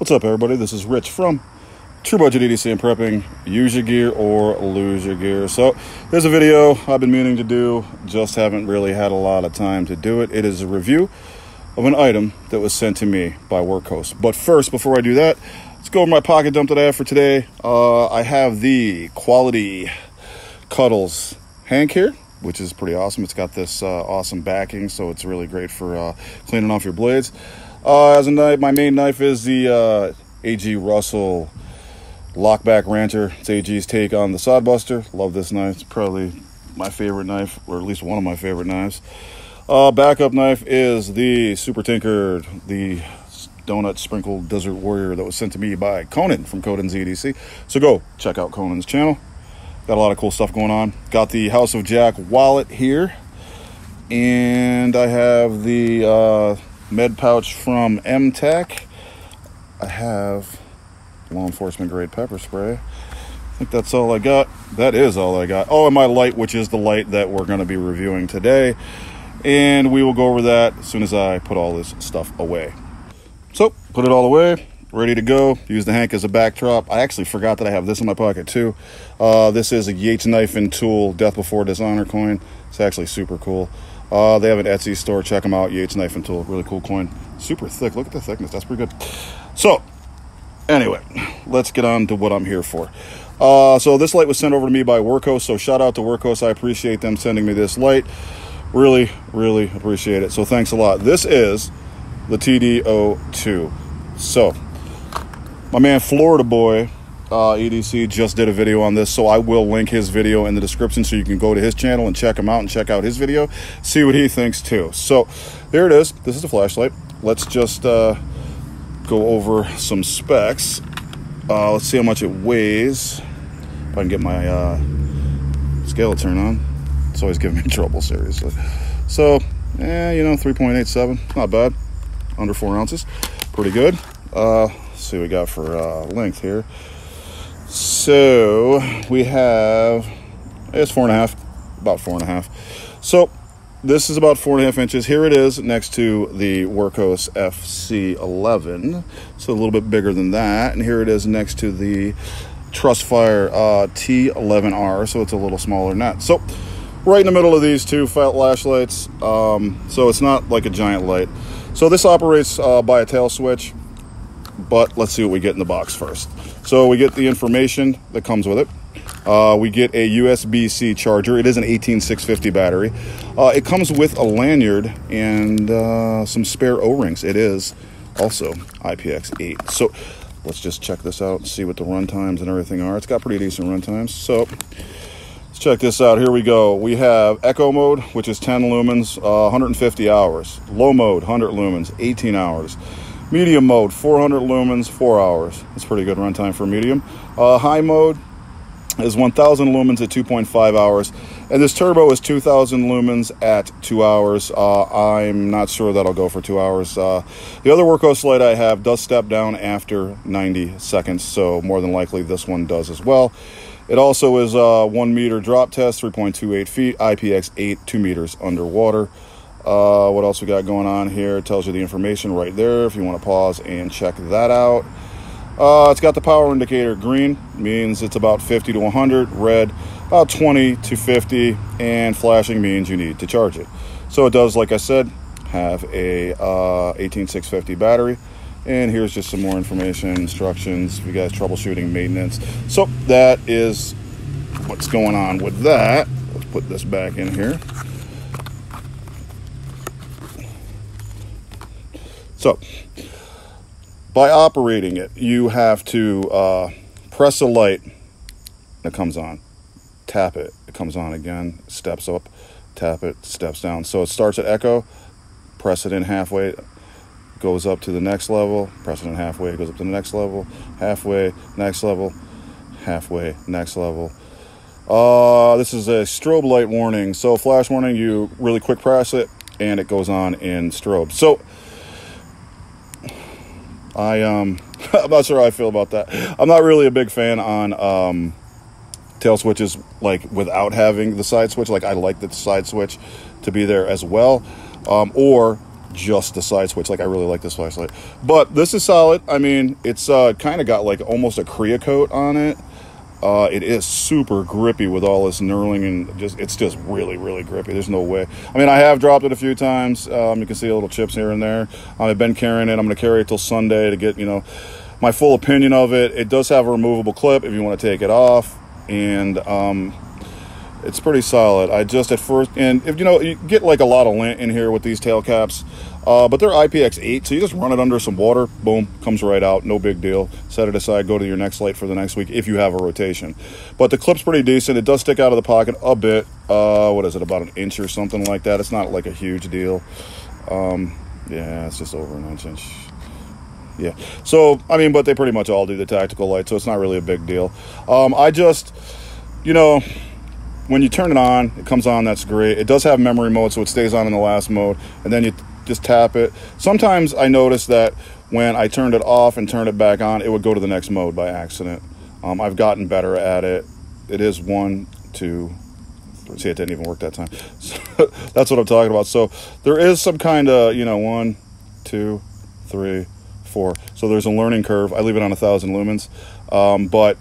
What's up, everybody? This is Rich from True Budget EDC and Prepping. Use your gear or lose your gear. So there's a video I've been meaning to do, just haven't really had a lot of time to do it. It is a review of an item that was sent to me by Wurkkos. But first, before I do that, let's go over my pocket dump that I have for today. I have the quality Cuddles hand care, which is pretty awesome. It's got this awesome backing, so it's really great for cleaning off your blades. As a knife, my main knife is the A.G. Russell Lockback Rancher. It's AG's take on the Sodbuster. Love this knife. It's probably my favorite knife, or at least one of my favorite knives. Backup knife is the Super Tinkered, the Donut Sprinkled Desert Warrior that was sent to me by Conan from Coden's EDC. So go check out Conan's channel. Got a lot of cool stuff going on. Got the House of Jack wallet here. And I have the med pouch from M-Tech. I have law enforcement grade pepper spray. I think that's all I got. That is all I got. Oh, and my light, which is the light that we're going to be reviewing today. And we will go over that as soon as I put all this stuff away. So, put it all away. Ready to go. Use the hank as a backdrop. I actually forgot that I have this in my pocket too. This is a Yates Knife and Tool Death Before Dishonor coin. It's actually super cool. They have an Etsy store. Check them out. Yates Knife and Tool. Really cool coin. Super thick. Look at the thickness. That's pretty good. So, anyway, let's get on to what I'm here for. So this light was sent over to me by Wurkkos. So shout out to Wurkkos. I appreciate them sending me this light. Really, really appreciate it. So thanks a lot. This is the TD-02. So, my man Florida Boy EDC just did a video on this, so I will link his video in the description so you can go to his channel and check him out and check out his video, see what he thinks too. So there it is. This is the flashlight. Let's just go over some specs. Let's see how much it weighs. If I can get my scale to turn on. It's always giving me trouble, seriously. So, you know, 3.87, not bad. Under 4 ounces, pretty good. Let's see what we got for length here. So we have, it's 4.5, about 4.5. So this is about 4.5 inches. Here it is next to the Wurkkos FC11. So a little bit bigger than that. And here it is next to the Trustfire T11R. So it's a little smaller than that. So right in the middle of these two flashlights. So it's not like a giant light. So this operates by a tail switch. But let's see what we get in the box first. So we get the information that comes with it. We get a USB-C charger. It is an 18650 battery. It comes with a lanyard and some spare O-rings. It is also IPX8. So let's just check this out and see what the run times and everything are. It's got pretty decent run times. So let's check this out. Here we go. We have Echo mode, which is 10 lumens, 150 hours. Low mode, 100 lumens, 18 hours. Medium mode, 400 lumens, 4 hours. That's pretty good runtime for medium. High mode is 1000 lumens at 2.5 hours. And this turbo is 2000 lumens at 2 hours. I'm not sure that'll go for 2 hours. The other Wurkkos light I have does step down after 90 seconds. So more than likely this one does as well. It also is a 1 meter drop test, 3.28 feet, IPX8, 2 meters underwater. What else we got going on here? It tells you the information right there if you want to pause and check that out. It's got the power indicator. Green means it's about 50 to 100. Red, about 20 to 50. And flashing means you need to charge it. So it does, like I said, have a 18650 battery. And here's just some more information, instructions, if you guys troubleshooting, maintenance. So that is what's going on with that. Let's put this back in here. So, by operating it, you have to press a light, it comes on. Tap it, it comes on again, steps up, tap it, steps down. So it starts at echo, press it in halfway, goes up to the next level, press it in halfway, it goes up to the next level, halfway, next level, halfway, next level. This is a strobe light warning. So flash warning, you really quick press it, and it goes on in strobe. So, I'm not sure how I feel about that. I'm not really a big fan on tail switches like without having the side switch. Like I like the side switch to be there as well. Or just the side switch. Like, I really like this flashlight, but this is solid. I mean, it's kind of got like almost a Crea coat on it. It is super grippy with all this knurling, and it's just really, really grippy. There's no way. I mean, I have dropped it a few times. You can see a little chips here and there. I've been carrying it. I'm going to carry it till Sunday to get, you know, my full opinion of it. It does have a removable clip if you want to take it off, and it's pretty solid. I just at first, and if you know, you get like a lot of lint in here with these tail caps, but they're IPX8, so you just run it under some water, boom, comes right out, no big deal. Set it aside, go to your next light for the next week if you have a rotation. But the clip's pretty decent. It does stick out of the pocket a bit. What is it, about an inch or something like that? It's not like a huge deal. Yeah, it's just over an inch. Yeah, so I mean, but they pretty much all do the tactical light, so it's not really a big deal. I just, you know, when you turn it on, it comes on, that's great. It does have memory mode, so it stays on in the last mode, and then you just tap it. Sometimes I notice that when I turned it off and turned it back on, it would go to the next mode by accident. I've gotten better at it. It is 1, 2, see, it didn't even work that time. So that's what I'm talking about. So there is some kind of, you know, 1, 2, 3, 4. So there's a learning curve. I leave it on 1,000 lumens. But,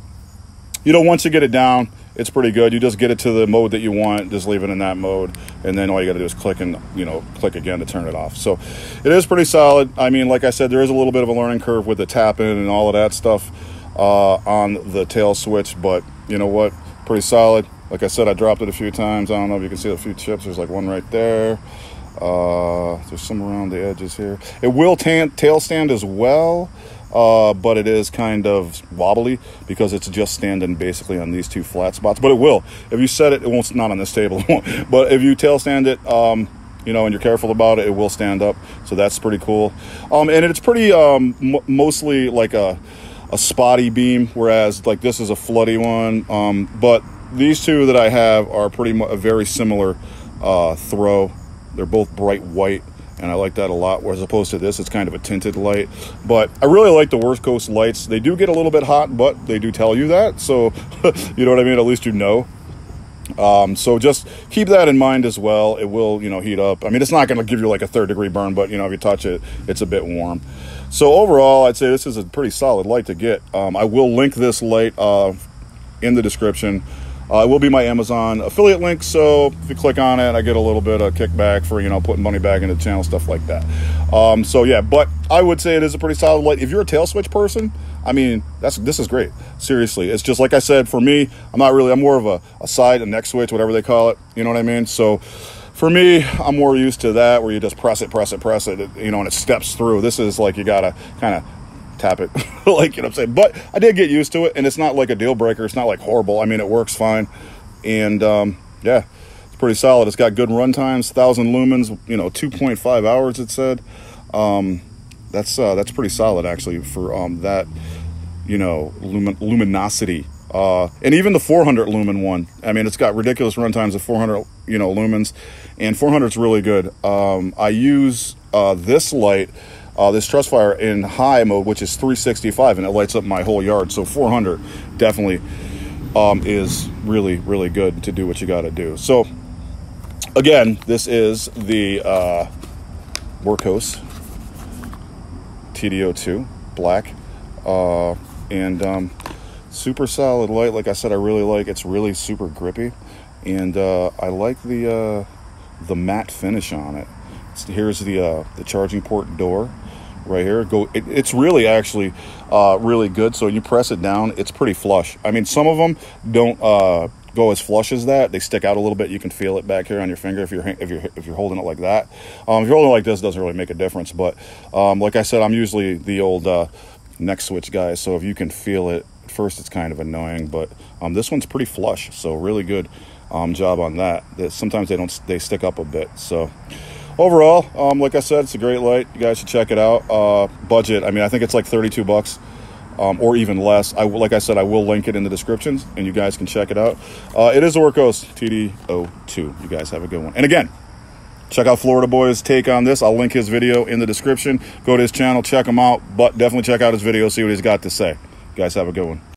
you know, once you get it down, it's pretty good. You just get it to the mode that you want, just leave it in that mode, and then all you got to do is click and, you know, click again to turn it off. So it is pretty solid. I mean, like I said, there is a little bit of a learning curve with the tapping and all of that stuff on the tail switch, but you know what? Pretty solid. Like I said, I dropped it a few times. I don't know if you can see a few chips. There's like one right there. There's some around the edges here. It will tail stand as well. But it is kind of wobbly because it's just standing basically on these two flat spots. But it will. If you set it, it won't, not on this table, but if you tail stand it, you know, and you're careful about it, it will stand up. So that's pretty cool. And it's pretty mostly like a spotty beam, whereas like this is a floody one. But these two that I have are pretty much a very similar throw. They're both bright white, and I like that a lot, whereas opposed to this, it's kind of a tinted light. But I really like the Wurkkos lights. They do get a little bit hot, but they do tell you that, so you know what I mean? At least you know. So just keep that in mind as well. It will, you know, heat up. I mean, it's not going to give you like a 3rd-degree burn, but, you know, if you touch it, it's a bit warm. So overall, I'd say this is a pretty solid light to get. I will link this light in the description. It will be my Amazon affiliate link, so if you click on it, I get a little bit of kickback for, you know, putting money back into the channel, stuff like that. So yeah, but I would say it is a pretty solid light. If you're a tail switch person, I mean, this is great. Seriously, it's just like I said, for me, I'm more of a side and neck switch, whatever they call it. You know what I mean? So for me, I'm more used to that, where you just press it, you know, and it steps through. This is like you gotta kind of tap it, like, you know what I'm saying? But I did get used to it, and it's not like a deal breaker. It's not like horrible. I mean, it works fine, and yeah, it's pretty solid. It's got good run times, 1,000 lumens, you know, 2.5 hours. It said that's pretty solid actually for that, you know, luminosity. And even the 400 lumen one, I mean, it's got ridiculous run times of 400, you know, lumens, and 400 is really good. I use this light, this Trustfire, in high mode, which is 365, and it lights up my whole yard. So 400 definitely is really, really good to do what you got to do. So again, this is the Wurkkos TD-02 black, and super solid light. Like I said, I really like it's really super grippy, and I like the matte finish on it. Here's the charging port door right here. It's really actually really good. So when you press it down, it's pretty flush. I mean, some of them don't go as flush as that. They stick out a little bit. You can feel it back here on your finger if you're holding it like that. If you're holding it like this, it doesn't really make a difference. But like I said, I'm usually the old neck switch guy, so if you can feel it at first, it's kind of annoying, but this one's pretty flush, so really good job on that. Sometimes they stick up a bit. So overall, like I said, it's a great light. You guys should check it out. Budget, I mean, I think it's like 32 bucks or even less. Like I said, I will link it in the descriptions, and you guys can check it out. It is a Wurkkos TD-02. You guys have a good one. And again, check out Florida Boy's take on this. I'll link his video in the description. Go to his channel, check him out, but definitely check out his video, see what he's got to say. You guys have a good one.